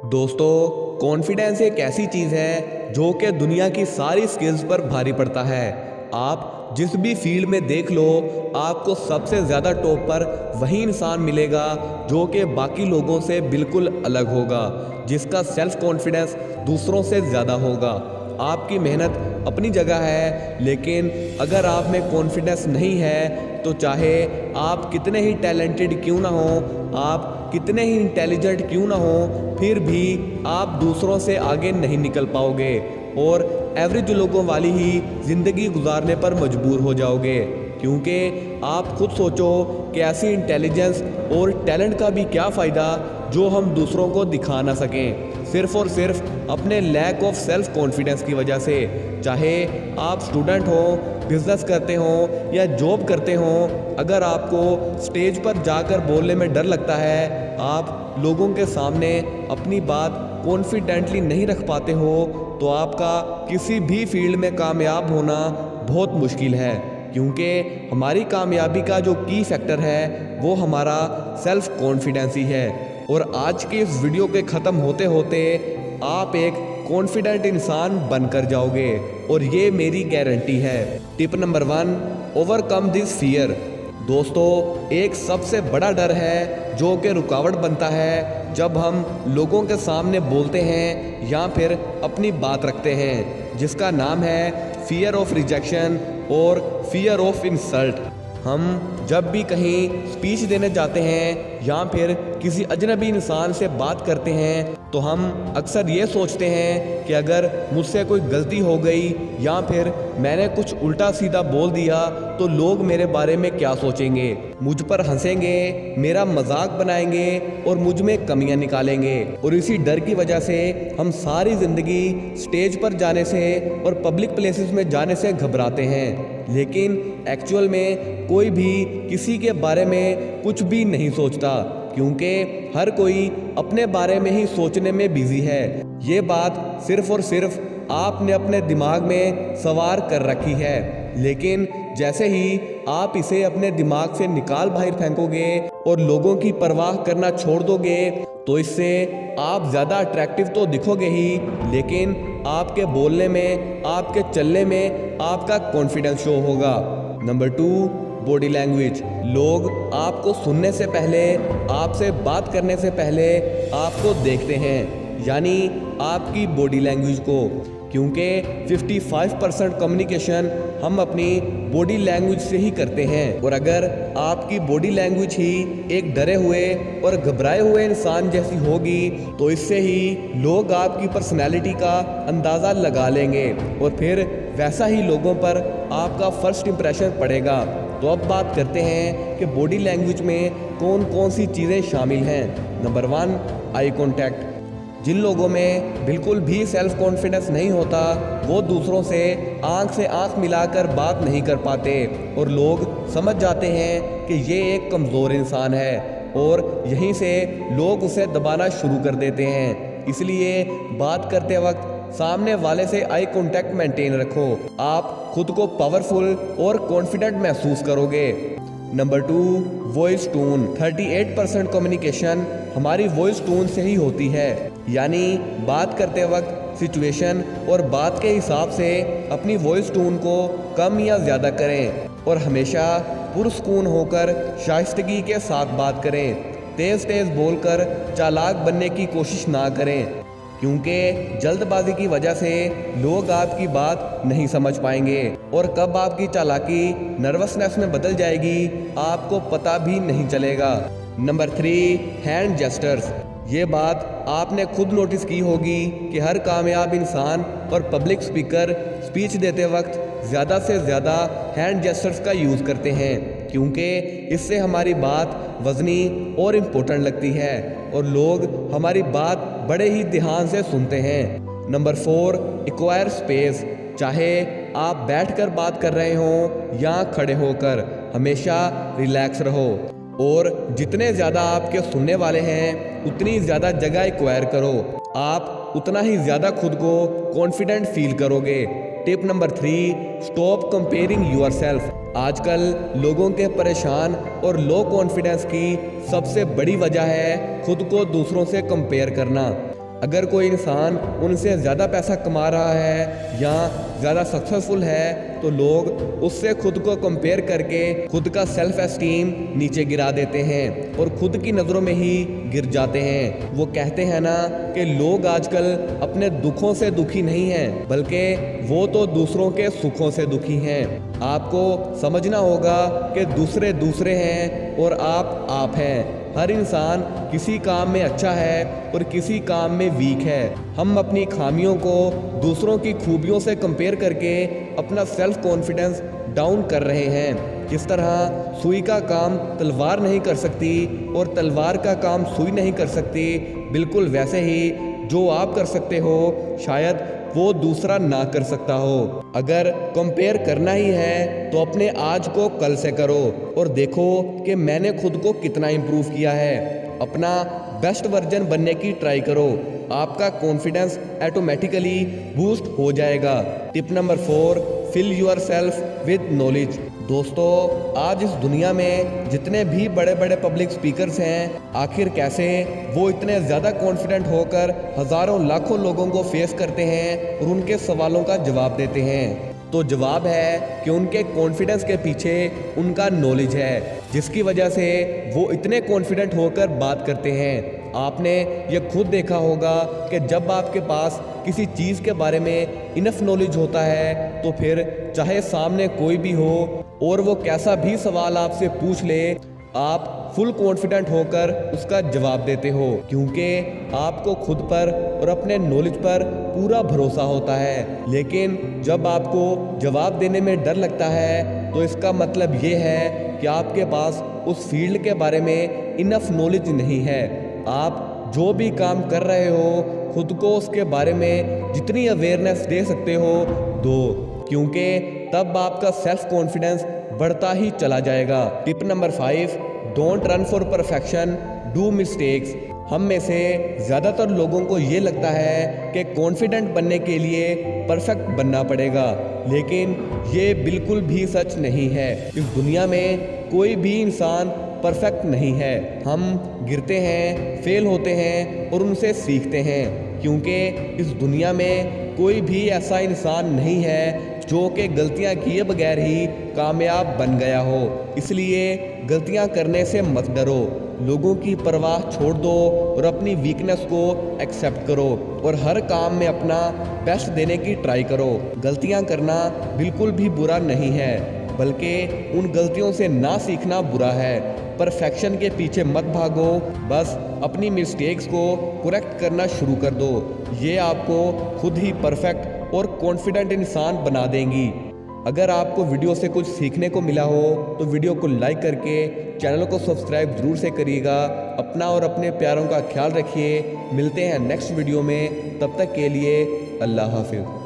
दोस्तों, कॉन्फिडेंस एक ऐसी चीज़ है जो कि दुनिया की सारी स्किल्स पर भारी पड़ता है। आप जिस भी फील्ड में देख लो, आपको सबसे ज़्यादा टॉप पर वही इंसान मिलेगा जो कि बाकी लोगों से बिल्कुल अलग होगा, जिसका सेल्फ कॉन्फिडेंस दूसरों से ज़्यादा होगा। आपकी मेहनत अपनी जगह है, लेकिन अगर आप में कॉन्फिडेंस नहीं है तो चाहे आप कितने ही टैलेंटेड क्यों ना हो, आप कितने ही इंटेलिजेंट क्यों ना हो, फिर भी आप दूसरों से आगे नहीं निकल पाओगे और एवरेज लोगों वाली ही ज़िंदगी गुजारने पर मजबूर हो जाओगे। क्योंकि आप खुद सोचो कि ऐसी इंटेलिजेंस और टैलेंट का भी क्या फ़ायदा जो हम दूसरों को दिखा ना सकें, सिर्फ़ और सिर्फ अपने लैक ऑफ सेल्फ कॉन्फिडेंस की वजह से। चाहे आप स्टूडेंट हो, बिजनेस करते हो या जॉब करते हो, अगर आपको स्टेज पर जाकर बोलने में डर लगता है, आप लोगों के सामने अपनी बात कॉन्फिडेंटली नहीं रख पाते हो, तो आपका किसी भी फील्ड में कामयाब होना बहुत मुश्किल है। क्योंकि हमारी कामयाबी का जो की फैक्टर है वो हमारा सेल्फ कॉन्फिडेंस ही है। और आज के इस वीडियो के ख़त्म होते होते आप एक कॉन्फिडेंट इंसान बनकर जाओगे, और ये मेरी गारंटी है। Tip number 1, overcome this fear. दोस्तों, एक सबसे बड़ा डर है जो कि रुकावट बनता है जब हम लोगों के सामने बोलते हैं या फिर अपनी बात रखते हैं, जिसका नाम है फियर ऑफ रिजेक्शन और फियर ऑफ इंसल्ट। हम जब भी कहीं स्पीच देने जाते हैं या फिर किसी अजनबी इंसान से बात करते हैं, तो हम अक्सर ये सोचते हैं कि अगर मुझसे कोई गलती हो गई या फिर मैंने कुछ उल्टा सीधा बोल दिया तो लोग मेरे बारे में क्या सोचेंगे, मुझ पर हंसेंगे, मेरा मजाक बनाएंगे और मुझ में कमियां निकालेंगे। और इसी डर की वजह से हम सारी ज़िंदगी स्टेज पर जाने से और पब्लिक प्लेसेस में जाने से घबराते हैं। लेकिन एक्चुअल में कोई भी किसी के बारे में कुछ भी नहीं सोचता, क्योंकि हर कोई अपने बारे में ही सोचने में बिजी है। ये बात सिर्फ और सिर्फ आपने अपने दिमाग में सवार कर रखी है, लेकिन जैसे ही आप इसे अपने दिमाग से निकाल बाहर फेंकोगे और लोगों की परवाह करना छोड़ दोगे, तो इससे आप ज़्यादा अट्रैक्टिव तो दिखोगे ही, लेकिन आपके बोलने में, आपके चलने में आपका कॉन्फिडेंस शो होगा। Number 2, body language. लोग आपको सुनने से पहले, आपसे बात करने से पहले आपको देखते हैं, यानी आपकी बॉडी लैंग्वेज को। क्योंकि 55% कम्युनिकेशन हम अपनी बॉडी लैंग्वेज से ही करते हैं। और अगर आपकी बॉडी लैंग्वेज ही एक डरे हुए और घबराए हुए इंसान जैसी होगी, तो इससे ही लोग आपकी पर्सनैलिटी का अंदाज़ा लगा लेंगे और फिर वैसा ही लोगों पर आपका फर्स्ट इंप्रेशन पड़ेगा। तो अब बात करते हैं कि बॉडी लैंग्वेज में कौन कौन सी चीज़ें शामिल हैं। Number 1, eye contact. जिन लोगों में बिल्कुल भी सेल्फ कॉन्फिडेंस नहीं होता, वो दूसरों से आंख मिलाकर बात नहीं कर पाते और लोग समझ जाते हैं कि ये एक कमज़ोर इंसान है, और यहीं से लोग उसे दबाना शुरू कर देते हैं। इसलिए बात करते वक्त सामने वाले से आई कांटेक्ट मेंटेन रखो, आप खुद को पावरफुल और कॉन्फिडेंट महसूस करोगे। Number 2, voice tone. 38% कम्युनिकेशन हमारी वॉइस टोन से ही होती है, यानी बात करते वक्त सिचुएशन और बात के हिसाब से अपनी वॉइस टोन को कम या ज़्यादा करें, और हमेशा पुरस्कून होकर शाइस्तगी के साथ बात करें। तेज़ तेज़ बोलकर चालाक बनने की कोशिश ना करें, क्योंकि जल्दबाजी की वजह से लोग आपकी बात नहीं समझ पाएंगे और कब आपकी चालाकी नर्वसनेस में बदल जाएगी आपको पता भी नहीं चलेगा। Number 3, hand gestures. ये बात आपने खुद नोटिस की होगी कि हर कामयाब इंसान और पब्लिक स्पीकर स्पीच देते वक्त ज़्यादा से ज़्यादा हैंड जेस्चर्स का यूज़ करते हैं, क्योंकि इससे हमारी बात वज़नी और इम्पोर्टेंट लगती है और लोग हमारी बात बड़े ही ध्यान से सुनते हैं। Number 4, acquire space. चाहे आप बैठकर बात कर रहे हो या खड़े होकर, हमेशा रिलैक्स रहो, और जितने ज़्यादा आपके सुनने वाले हैं उतनी ज़्यादा जगह एक्वायर करो, आप उतना ही ज़्यादा खुद को कॉन्फिडेंट फील करोगे। Tip number 3, stop comparing yourself. आजकल लोगों के परेशान और लो कॉन्फिडेंस की सबसे बड़ी वजह है खुद को दूसरों से कंपेयर करना। अगर कोई इंसान उनसे ज़्यादा पैसा कमा रहा है या ज़्यादा सक्सेसफुल है तो लोग उससे खुद को कंपेयर करके खुद का सेल्फ एस्टीम नीचे गिरा देते हैं और खुद की नज़रों में ही गिर जाते हैं। वो कहते हैं ना कि लोग आजकल अपने दुखों से दुखी नहीं हैं, बल्कि वो तो दूसरों के सुखों से दुखी हैं। आपको समझना होगा कि दूसरे दूसरे हैं और आप हैं। हर इंसान किसी काम में अच्छा है और किसी काम में वीक है। हम अपनी खामियों को दूसरों की खूबियों से कंपेयर करके अपना सेल्फ कॉन्फिडेंस डाउन कर रहे हैं। जिस तरह सुई का काम तलवार नहीं कर सकती और तलवार का काम सुई नहीं कर सकती, बिल्कुल वैसे ही जो आप कर सकते हो शायद वो दूसरा ना कर सकता हो। अगर कंपेयर करना ही है तो अपने आज को कल से करो और देखो कि मैंने खुद को कितना इम्प्रूव किया है। अपना बेस्ट वर्जन बनने की ट्राई करो, आपका कॉन्फिडेंस ऑटोमेटिकली बूस्ट हो जाएगा। Tip number 4, fill yourself with knowledge. दोस्तों, आज इस दुनिया में जितने भी बड़े बड़े पब्लिक स्पीकर्स हैं, आखिर कैसे वो इतने ज़्यादा कॉन्फिडेंट होकर हज़ारों लाखों लोगों को फेस करते हैं और उनके सवालों का जवाब देते हैं? तो जवाब है कि उनके कॉन्फिडेंस के पीछे उनका नॉलेज है, जिसकी वजह से वो इतने कॉन्फिडेंट होकर बात करते हैं। आपने ये खुद देखा होगा कि जब आपके पास किसी चीज़ के बारे में इनफ नॉलेज होता है तो फिर चाहे सामने कोई भी हो और वो कैसा भी सवाल आपसे पूछ ले, आप फुल कॉन्फिडेंट होकर उसका जवाब देते हो, क्योंकि आपको खुद पर और अपने नॉलेज पर पूरा भरोसा होता है। लेकिन जब आपको जवाब देने में डर लगता है तो इसका मतलब ये है कि आपके पास उस फील्ड के बारे में इनफ नॉलेज नहीं है। आप जो भी काम कर रहे हो खुद को उसके बारे में जितनी अवेयरनेस दे सकते हो दो, क्योंकि तब आपका सेल्फ कॉन्फिडेंस बढ़ता ही चला जाएगा। Tip number 5, don't run for perfection, do mistakes. हम में से ज़्यादातर लोगों को ये लगता है कि कॉन्फिडेंट बनने के लिए परफेक्ट बनना पड़ेगा, लेकिन ये बिल्कुल भी सच नहीं है। इस दुनिया में कोई भी इंसान परफेक्ट नहीं है। हम गिरते हैं, फेल होते हैं और उनसे सीखते हैं, क्योंकि इस दुनिया में कोई भी ऐसा इंसान नहीं है जो कि गलतियां किए बगैर ही कामयाब बन गया हो। इसलिए गलतियां करने से मत डरो, लोगों की परवाह छोड़ दो और अपनी वीकनेस को एक्सेप्ट करो और हर काम में अपना बेस्ट देने की ट्राई करो। गलतियां करना बिल्कुल भी बुरा नहीं है, बल्कि उन गलतियों से ना सीखना बुरा है। परफेक्शन के पीछे मत भागो, बस अपनी मिस्टेक्स को करेक्ट करना शुरू कर दो। ये आपको खुद ही परफेक्ट और कॉन्फिडेंट इंसान बना देंगी। अगर आपको वीडियो से कुछ सीखने को मिला हो तो वीडियो को लाइक करके चैनल को सब्सक्राइब जरूर से करिएगा। अपना और अपने प्यारों का ख्याल रखिए। मिलते हैं नेक्स्ट वीडियो में, तब तक के लिए अल्लाह हाफिज़।